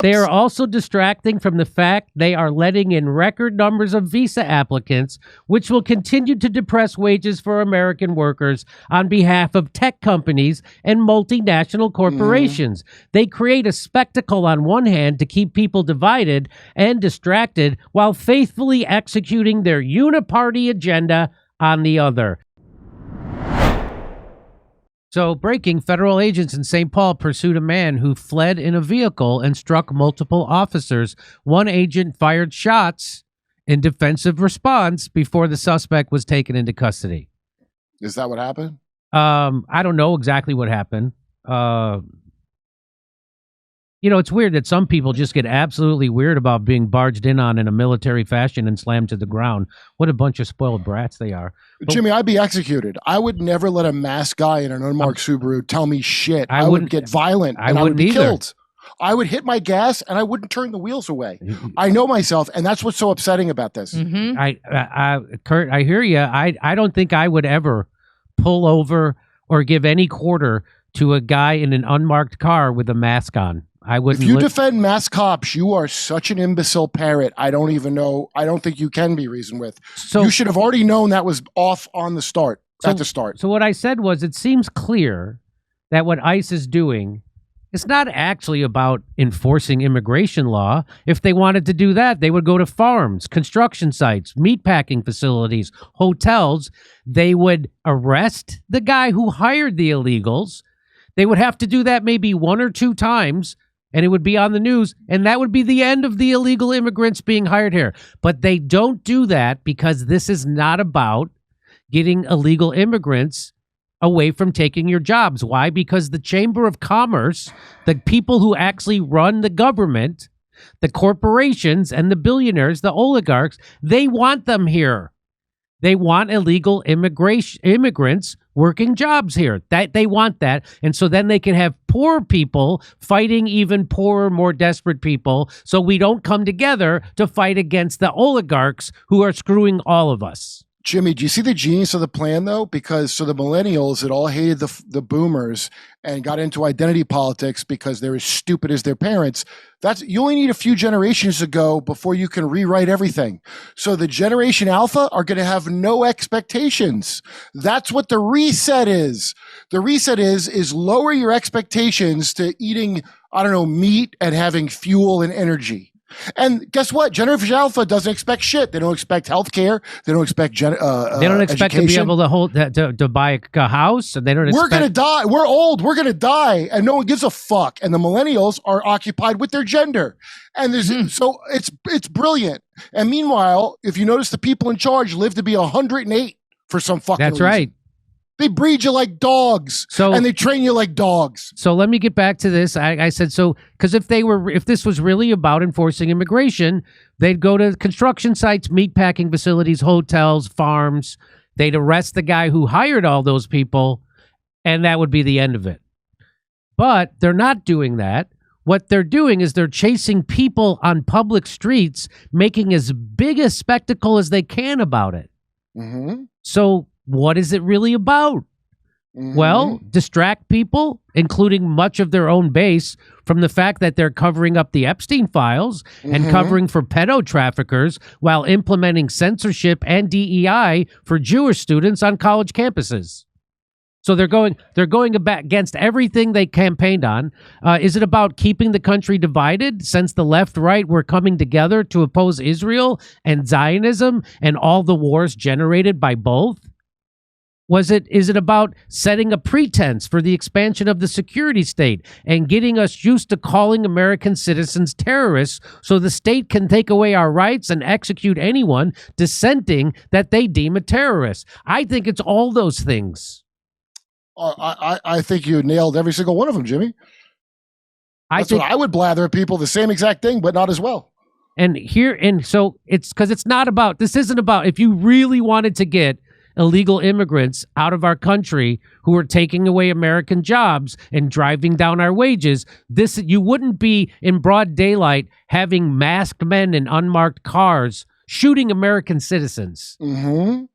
They are also distracting from the fact they are letting in record numbers of visa applicants, which will continue to depress wages for American workers on behalf of tech companies and multinational corporations. They create a spectacle on one hand to keep people divided and distracted while faithfully executing their uniparty agenda on the other. So, breaking, federal agents in St. Paul pursued a man who fled in a vehicle and struck multiple officers. One agent fired shots in defensive response before the suspect was taken into custody. Is that what happened? I don't know exactly what happened. It's weird that some people just get absolutely weird about being barged in on in a military fashion and slammed to the ground. What a bunch of spoiled brats they are. But, Jimmy, I'd be executed. I would never let a masked guy in an unmarked Subaru tell me shit. I would get violent and I would be killed. I would hit my gas and I wouldn't turn the wheels away. I know myself, and that's what's so upsetting about this. Kurt, I hear you. I don't think I would ever pull over or give any quarter to a guy in an unmarked car with a mask on. If you defend mass cops, you are such an imbecile parrot. I don't even know. I don't think you can be reasoned with. So you should have already known that was off on the start, at the start. So what I said was, it seems clear that what ICE is doing is not actually about enforcing immigration law. If they wanted to do that, they would go to farms, construction sites, meatpacking facilities, hotels. They would arrest the guy who hired the illegals. They would have to do that maybe 1 or 2 times, and it would be on the news, and that would be the end of the illegal immigrants being hired here. But they don't do that because this is not about getting illegal immigrants away from taking your jobs. Why? Because the Chamber of Commerce, the people who actually run the government, the corporations and the billionaires, the oligarchs, they want them here. They want illegal immigrants working jobs here. That they want that. And so then they can have poor people fighting even poorer, more desperate people. So we don't come together to fight against the oligarchs who are screwing all of us. Jimmy, do you see the genius of the plan, though? Because the millennials that all hated the boomers and got into identity politics because they're as stupid as their parents, you only need a few generations to go before you can rewrite everything. So the Generation Alpha are going to have no expectations. That's what the reset is. The reset is lower your expectations to eating, meat and having fuel and energy. And guess what? Generation Alpha doesn't expect shit. They don't expect healthcare. They don't expect they don't expect education. To be able to hold to buy a house. And they don't. We're gonna die. We're old. We're gonna die, and no one gives a fuck. And the millennials are occupied with their gender, and so it's brilliant. And meanwhile, if you notice, the people in charge live to be 108 for some fucking reason. That's right. They breed you like dogs, and they train you like dogs. So let me get back to this. I said so because if this was really about enforcing immigration, they'd go to construction sites, meatpacking facilities, hotels, farms. They'd arrest the guy who hired all those people, and that would be the end of it. But they're not doing that. What they're doing is they're chasing people on public streets, making as big a spectacle as they can about it. Mm-hmm. So what is it really about? Mm-hmm. Well, distract people, including much of their own base, from the fact that they're covering up the Epstein files and covering for pedo traffickers while implementing censorship and DEI for Jewish students on college campuses. So they're going against everything they campaigned on. Is it about keeping the country divided since the left-right were coming together to oppose Israel and Zionism and all the wars generated by both? Is it about setting a pretense for the expansion of the security state and getting us used to calling American citizens terrorists so the state can take away our rights and execute anyone dissenting that they deem a terrorist? I think it's all those things. I think you nailed every single one of them, Jimmy. That's what I would blather at people, the same exact thing, but not as well. So it's because it's not about, this isn't about, if you really wanted to get illegal immigrants out of our country who are taking away American jobs and driving down our wages, you wouldn't be in broad daylight having masked men in unmarked cars shooting American citizens. Mm-hmm.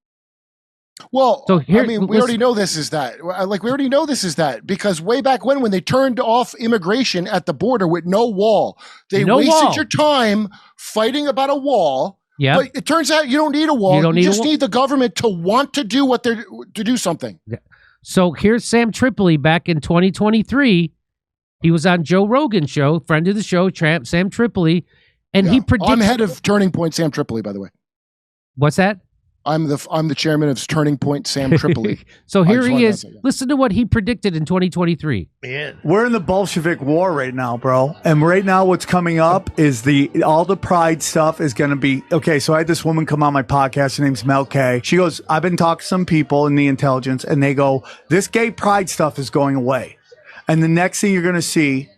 Well, So here, I mean, we already know this is that. Like, we already know this is that because way back when they turned off immigration at the border with no wall, they wasted your time fighting about a wall. Yeah. But it turns out you don't need a wall. You just need the government to want to do to do something. Yeah. So here's Sam Tripoli back in 2023. He was on Joe Rogan's show, friend of the show, Sam Tripoli, and he predicted. I'm head of Turning Point Sam Tripoli, by the way. What's that? I'm the chairman of Turning Point Sam Tripoli. So here he is. Listen to what he predicted in 2023. Man. We're in the Bolshevik War right now, bro. And right now what's coming up is all the pride stuff is going to be... Okay, so I had this woman come on my podcast. Her name's Mel K. She goes, I've been talking to some people in the intelligence, and they go, this gay pride stuff is going away. And the next thing you're going to see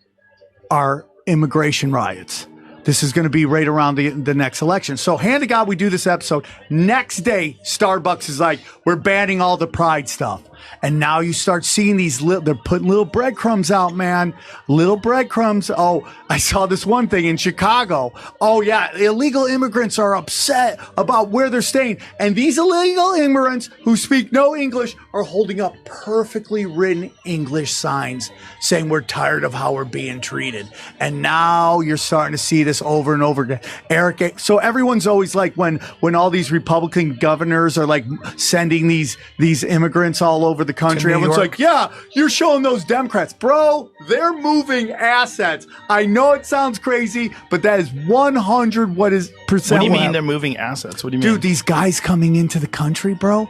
are immigration riots. This is going to be right around the next election. So hand to God, we do this episode. Next day, Starbucks is like, we're banning all the pride stuff. And now you start seeing these they're putting little breadcrumbs out, man. Little breadcrumbs. Oh, I saw this one thing in Chicago. Oh, yeah. Illegal immigrants are upset about where they're staying. And these illegal immigrants who speak no English are holding up perfectly written English signs saying we're tired of how we're being treated. And now you're starting to see this over and over again. Eric, so everyone's always like when all these Republican governors are like sending these immigrants all over the country, everyone's like, yeah, you're showing those Democrats. Bro, they're moving assets. I know it sounds crazy, but that is 100 what is percent. What do you mean they're moving assets? What do you mean? Dude, these guys coming into the country, bro,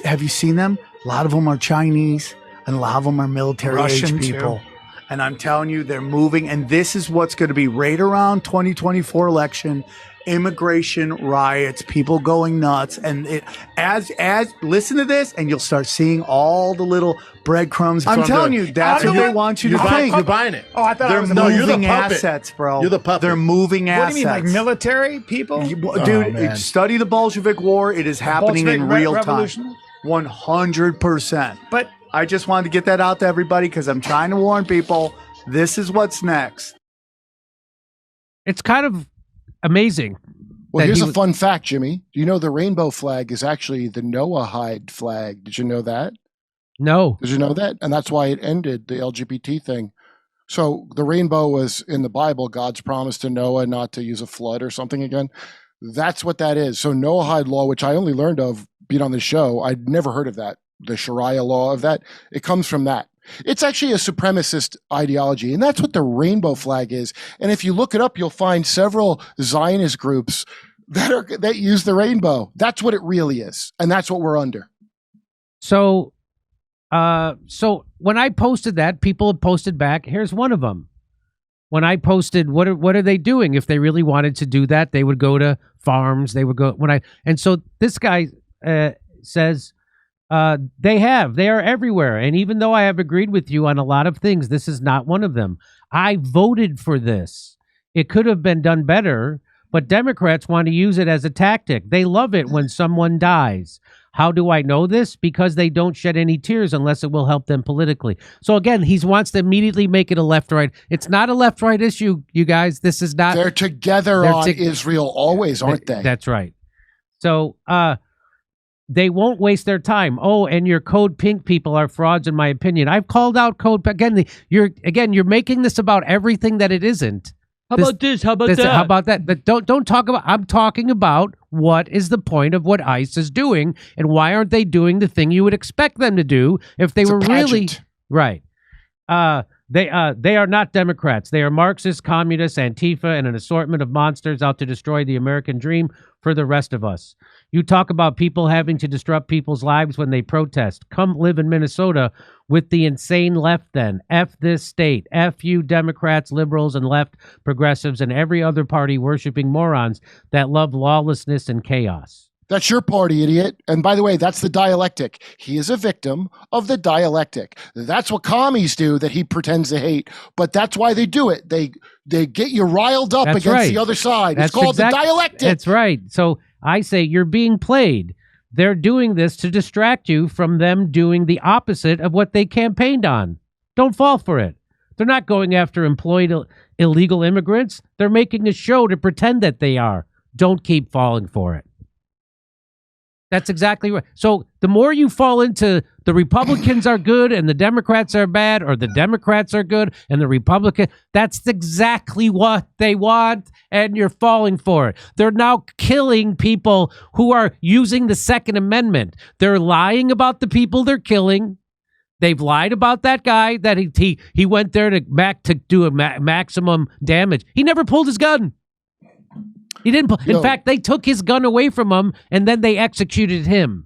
have you seen them? A lot of them are Chinese and a lot of them are military age people. Too. And I'm telling you, they're moving. And this is what's going to be right around 2024 election. Immigration riots, people going nuts, and as listen to this, and you'll start seeing all the little breadcrumbs. I'm telling you, that's what they want you to think. You're buying it. Oh, I thought they're you're moving assets, bro. You're the puppet. They're moving assets. What do you mean, like military people? Dude, study the Bolshevik War. It is happening in real time. 100%. But I just wanted to get that out to everybody because I'm trying to warn people. This is what's next. It's kind of amazing. Well, here's a fun fact, Jimmy. Do you know the rainbow flag is actually the Noahide flag? Did you know that? No. Did you know that? And that's why it ended the LGBT thing. So the rainbow was in the Bible, God's promise to Noah not to use a flood or something again. That's what that is. So Noahide law, which I only learned of being on the show, I'd never heard of that. The Sharia law of that. It comes from that. It's actually a supremacist ideology, and that's what the rainbow flag is. And if you look it up, you'll find several Zionist groups that use the rainbow. That's what it really is, and that's what we're under. So when I posted that, people have posted back. Here's one of them. When I posted, what are they doing? If they really wanted to do that, they would go to farms. They would go and so this guy says. They are everywhere. And even though I have agreed with you on a lot of things, this is not one of them. I voted for this. It could have been done better, but Democrats want to use it as a tactic. They love it when someone dies. How do I know this? Because they don't shed any tears unless it will help them politically. So again, he wants to immediately make it a left-right. It's not a left-right issue, you guys. This is not. They're together on Israel always, aren't they? That's right. So, they won't waste their time. Oh, and your Code Pink people are frauds, in my opinion. I've called out Code again. You're making this about everything that it isn't. How about this? How about that? How about that? But don't talk about. I'm talking about what is the point of what ICE is doing, and why aren't they doing the thing you would expect them to do if they were really right? They are not Democrats. They are Marxists, communists, Antifa, and an assortment of monsters out to destroy the American dream for the rest of us. You talk about people having to disrupt people's lives when they protest. Come live in Minnesota with the insane left then. F this state. F you Democrats, liberals, and left progressives, and every other party worshiping morons that love lawlessness and chaos. That's your party, idiot. And by the way, that's the dialectic. He is a victim of the dialectic. That's what commies do that he pretends to hate. But that's why they do it. They get you riled up against the other side. It's called the dialectic. That's right. So I say you're being played. They're doing this to distract you from them doing the opposite of what they campaigned on. Don't fall for it. They're not going after employed illegal immigrants. They're making a show to pretend that they are. Don't keep falling for it. That's exactly right. So the more you fall into the Republicans are good and the Democrats are bad, or the Democrats are good and the Republican, that's exactly what they want, and you're falling for it. They're now killing people who are using the Second Amendment. They're lying about the people they're killing. They've lied about that guy that he went there to do a maximum damage. He never pulled his gun. He didn't pull. In fact, they took his gun away from him, and then they executed him.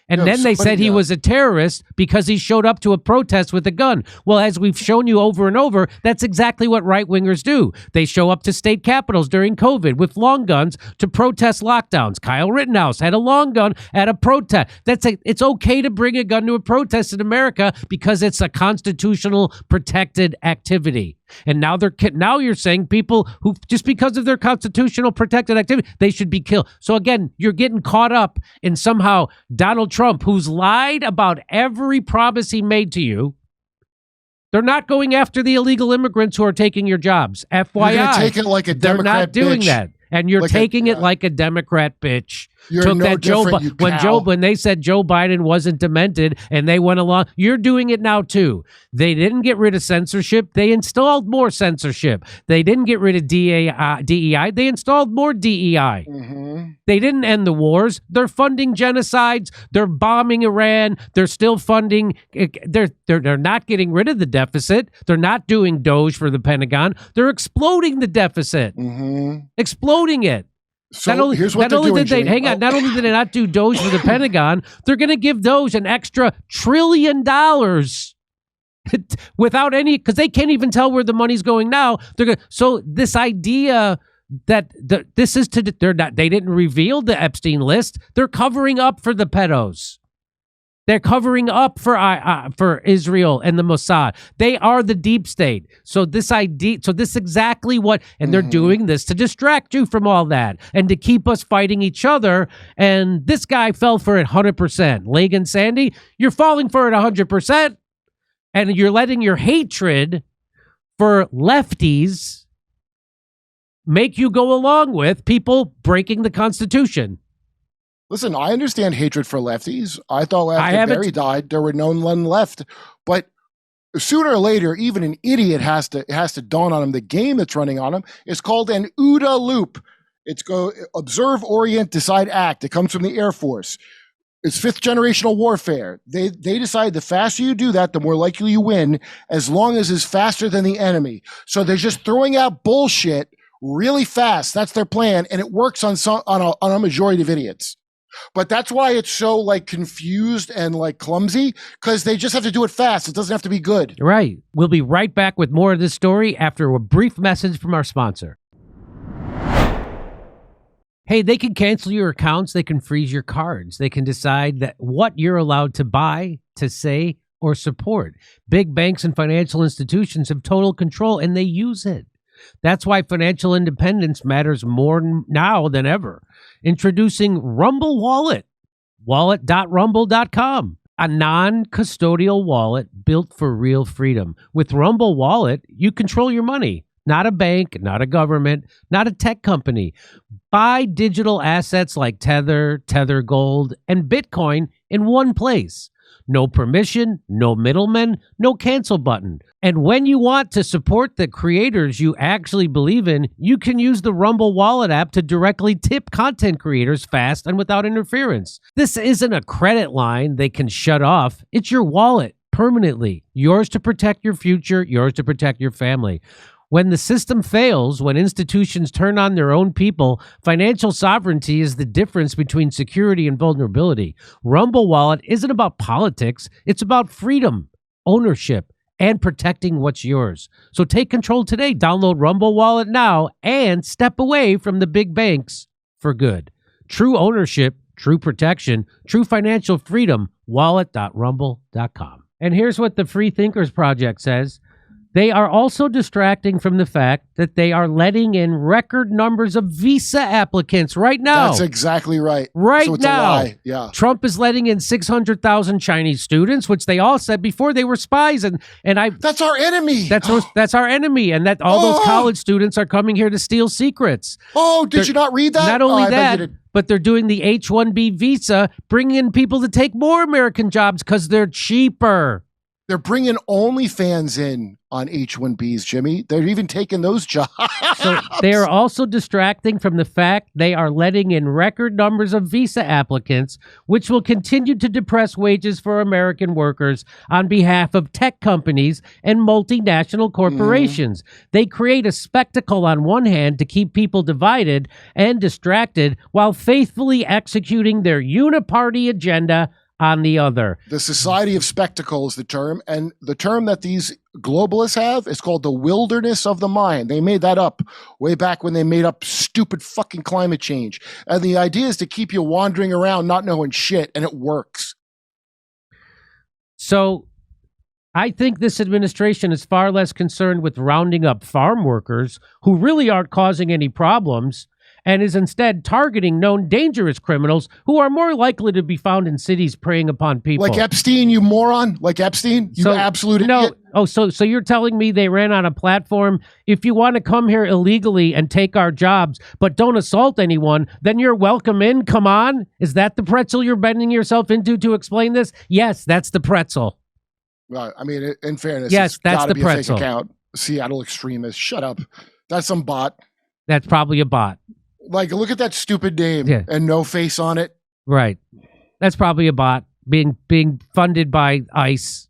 And then they said he was a terrorist because he showed up to a protest with a gun. Well, as we've shown you over and over, that's exactly what right-wingers do. They show up to state capitals during COVID with long guns to protest lockdowns. Kyle Rittenhouse had a long gun at a protest. It's okay to bring a gun to a protest in America because it's a constitutional protected activity. And now you're saying people who, just because of their constitutional protected activity, they should be killed. So again, you're getting caught up in somehow Donald Trump, who's lied about every promise he made to you. They're not going after the illegal immigrants who are taking your jobs. FYI, you're gonna take it like a Democrat. They're not doing bitch. that. And you're taking it like a Democrat bitch. You're Took no that different, when they said Joe Biden wasn't demented and they went along, you're doing it now too. They didn't get rid of censorship. They installed more censorship. They didn't get rid of DEI. They installed more DEI. Mm-hmm. They didn't end the wars. They're funding genocides. They're bombing Iran. They're still funding. They're not getting rid of the deficit. They're not doing Doge for the Pentagon. They're exploding the deficit. Mm-hmm. Exploding it. So here's what not only doing, did they hang on. Not only did they not do Doge for the Pentagon, they're going to give Doge an extra $1 trillion without any, because they can't even tell where the money's going now. So this idea that this is to, they didn't reveal the Epstein list. They're covering up for the pedos. They're covering up for Israel and the Mossad. They are the deep state. So this exactly what, and they're doing this to distract you from all that and to keep us fighting each other. And this guy fell for it 100%. Lagan Sandy, you're falling for it 100%. And you're letting your hatred for lefties make you go along with people breaking the Constitution. Listen, I understand hatred for lefties. I thought after Barry died, there were none left. But sooner or later, even an idiot has to dawn on him. The game that's running on him is called an OODA loop. It's observe, orient, decide, act. It comes from the Air Force. It's fifth generational warfare. They decide the faster you do that, the more likely you win, as long as it's faster than the enemy. So they're just throwing out bullshit really fast. That's their plan, and it works on a majority of idiots. But that's why it's so like confused and like clumsy, because they just have to do it fast. It doesn't have to be good. Right. We'll be right back with more of this story after a brief message from our sponsor. Hey, they can cancel your accounts. They can freeze your cards. They can decide that what you're allowed to buy, to say, or support. Big banks and financial institutions have total control, and they use it. That's why financial independence matters more now than ever. Introducing Rumble Wallet, wallet.rumble.com, a non-custodial wallet built for real freedom. With Rumble Wallet, you control your money, not a bank, not a government, not a tech company. Buy digital assets like Tether, Tether Gold, and Bitcoin in one place. No permission, no middlemen, no cancel button. And when you want to support the creators you actually believe in, you can use the Rumble Wallet app to directly tip content creators fast and without interference. This isn't a credit line they can shut off. It's your wallet permanently. Yours to protect your future, yours to protect your family. When the system fails, when institutions turn on their own people, financial sovereignty is the difference between security and vulnerability. Rumble Wallet isn't about politics. It's about freedom, ownership, and protecting what's yours. So take control today. Download Rumble Wallet now and step away from the big banks for good. True ownership, true protection, true financial freedom, wallet.rumble.com. And here's what the Free Thinkers Project says. They are also distracting from the fact that they are letting in record numbers of visa applicants right now. That's exactly right. Right so it's now. A lie. Yeah. Trump is letting in 600,000 Chinese students, which they all said before they were spies. And That's our enemy. that's our enemy. And that all those college students are coming here to steal secrets. Oh, did you not read that? Not only I bet that, you did. but they're doing the H-1B visa, bringing in people to take more American jobs because they're cheaper. They're bringing OnlyFans in on H-1Bs, Jimmy. They're even taking those jobs. So they are also distracting from the fact they are letting in record numbers of visa applicants, which will continue to depress wages for American workers on behalf of tech companies and multinational corporations. They create a spectacle on one hand to keep people divided and distracted while faithfully executing their uniparty agenda on the other. The Society of Spectacle is the term, and the term that these globalists have is called the wilderness of the mind. They made that up way back when they made up stupid fucking climate change. And the idea is to keep you wandering around not knowing shit, and it works. So I think this administration is far less concerned with rounding up farm workers who really aren't causing any problems, and is instead targeting known dangerous criminals who are more likely to be found in cities preying upon people. Like Epstein, you moron. Like Epstein, you absolute idiot. Oh, so you're telling me they ran on a platform, if you want to come here illegally and take our jobs, but don't assault anyone, then you're welcome in? Come on. Is that the pretzel you're bending yourself into to explain this? Yes, that's the pretzel. Well, I mean, in fairness, yes, it's that's gotta the be pretzel. A fake account. Seattle extremists. Shut up. That's some bot. That's probably a bot. Like, look at that stupid name and no face on it. Right. That's probably a bot being funded by ICE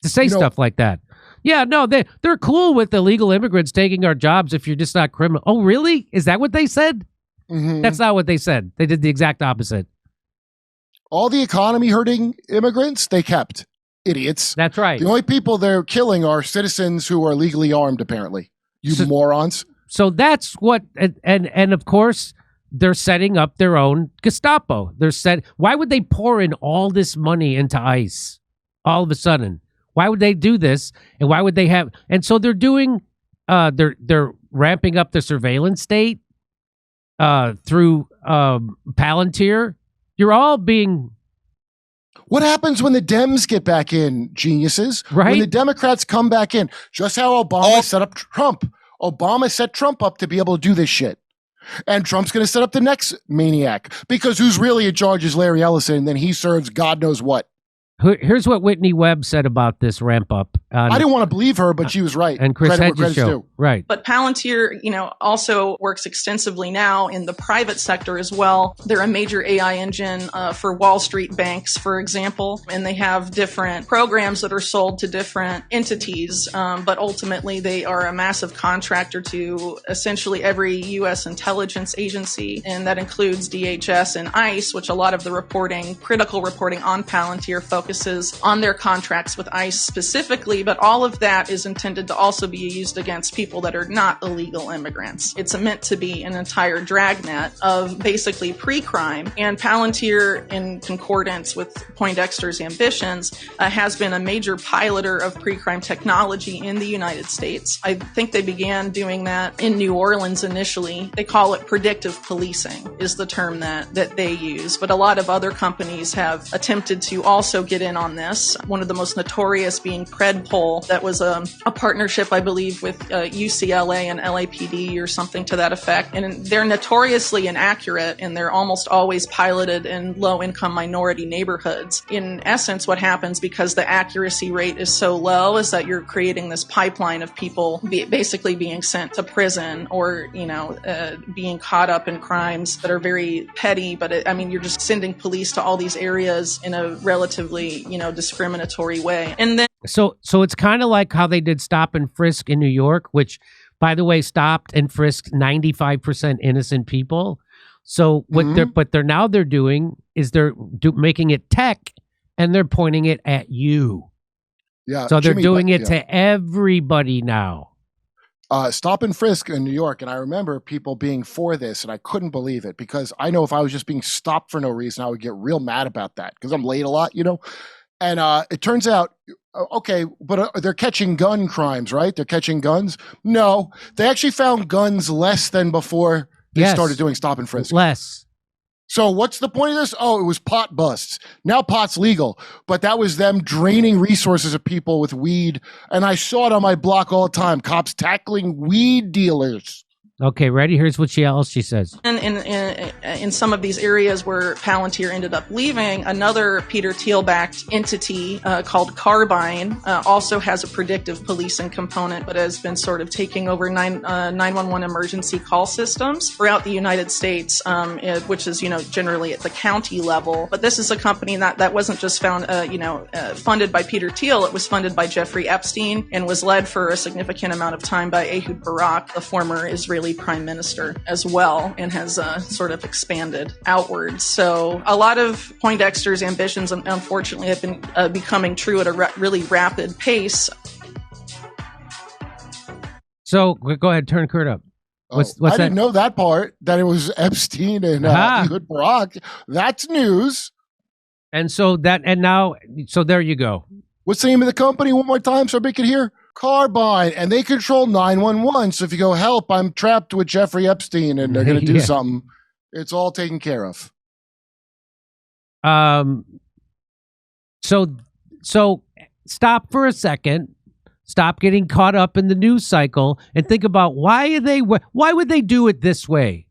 to say stuff like that. Yeah, no, they're cool with illegal immigrants taking our jobs if you're just not criminal. Oh, really? Is that what they said? Mm-hmm. That's not what they said. They did the exact opposite. All the economy hurting immigrants, they kept. Idiots. That's right. The only people they're killing are citizens who are legally armed, apparently. You morons. So that's what, and of course, they're setting up their own Gestapo. Why would they pour in all this money into ICE all of a sudden? Why would they do this? And why would they have? And so they're doing, they're ramping up the surveillance state through Palantir. You're all being. What happens when the Dems get back in, geniuses? Right. When the Democrats come back in, just how Obama set up Trump. Obama set Trump up to be able to do this shit. And Trump's going to set up the next maniac because who's really in charge is Larry Ellison, and then he serves God knows what. Here's what Whitney Webb said about this ramp up. I didn't want to believe her, but she was right. And Chris Hedges show. Right. But Palantir, also works extensively now in the private sector as well. They're a major AI engine for Wall Street banks, for example, and they have different programs that are sold to different entities. But ultimately, they are a massive contractor to essentially every U.S. intelligence agency, and that includes DHS and ICE, which a lot of the critical reporting on Palantir focuses on their contracts with ICE specifically, but all of that is intended to also be used against people that are not illegal immigrants. It's meant to be an entire dragnet of basically pre-crime, and Palantir, in concordance with Poindexter's ambitions, has been a major piloter of pre-crime technology in the United States. I think they began doing that in New Orleans initially. They call it predictive policing is the term that they use, but a lot of other companies have attempted to also get in on this. One of the most notorious being PredPol, that was a partnership, I believe, with UCLA and LAPD or something to that effect. And they're notoriously inaccurate, and they're almost always piloted in low-income minority neighborhoods. In essence, what happens, because the accuracy rate is so low, is that you're creating this pipeline of people basically being sent to prison or, being caught up in crimes that are very petty. But you're just sending police to all these areas in a relatively discriminatory way. And then so it's kind of like how they did stop and frisk in New York, which, by the way, stopped and frisked 95% innocent people. So what they're doing is they're making it tech, and they're pointing it at you. Yeah. So they're doing it to everybody now. Stop and frisk in New York, and I remember people being for this, and I couldn't believe it because I know if I was just being stopped for no reason, I would get real mad about that because I'm late a lot, And it turns out Okay, but they're catching gun crimes, right? They're catching guns. No, they actually found guns less than before they started doing stop and frisk. Less. So what's the point of this? Oh, it was pot busts. Now pot's legal, but that was them draining resources of people with weed. And I saw it on my block all the time. Cops tackling weed dealers. Okay, ready? Here's what she says. And in some of these areas where Palantir ended up leaving, another Peter Thiel-backed entity called Carbine also has a predictive policing component, but has been sort of taking over 911 emergency call systems throughout the United States, which is, generally at the county level. But this is a company that wasn't just funded by Peter Thiel. It was funded by Jeffrey Epstein and was led for a significant amount of time by Ehud Barak, the former Israeli prime minister, as well, and has sort of expanded outwards. So a lot of Poindexter's ambitions, unfortunately, have been becoming true at a really rapid pace. So go ahead, turn Kurt up. What's I that? didn't know that part, that it was Epstein and Ehud Barak. That's news. And so there you go. What's the name of the company one more time so everybody can hear? Carbine, and they control 911. So if you go, help, I'm trapped with Jeffrey Epstein, and they're going to do something, it's all taken care of. So stop for a second. Stop getting caught up in the news cycle and think about why would they do it this way?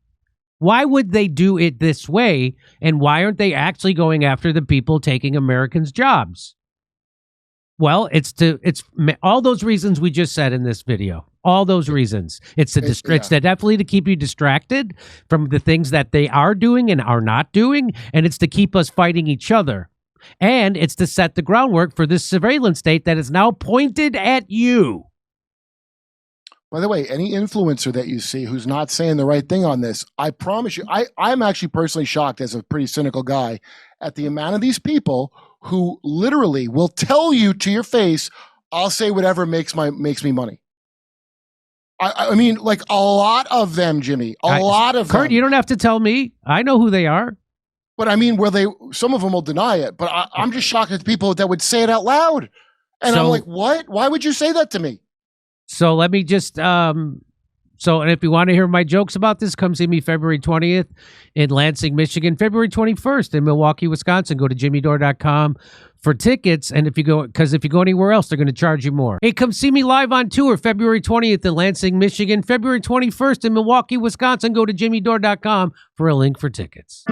Why would they do it this way? And why aren't they actually going after the people taking Americans' jobs? Well, it's all those reasons we just said in this video. All those reasons. It's definitely to keep you distracted from the things that they are doing and are not doing, and it's to keep us fighting each other. And it's to set the groundwork for this surveillance state that is now pointed at you. By the way, any influencer that you see who's not saying the right thing on this, I promise you, I'm actually personally shocked, as a pretty cynical guy, at the amount of these people who literally will tell you to your face, I'll say whatever makes me money. I mean, like a lot of them, Jimmy, a lot of them. Kurt, you don't have to tell me. I know who they are. But I mean, some of them will deny it, but I'm just shocked at the people that would say it out loud. And I'm like, what? Why would you say that to me? So let me just, and if you want to hear my jokes about this, come see me February 20th in Lansing, Michigan, February 21st in Milwaukee, Wisconsin. Go to jimmydore.com for tickets. And if you go anywhere else, they're going to charge you more. Hey, come see me live on tour February 20th in Lansing, Michigan, February 21st in Milwaukee, Wisconsin. Go to jimmydore.com for a link for tickets.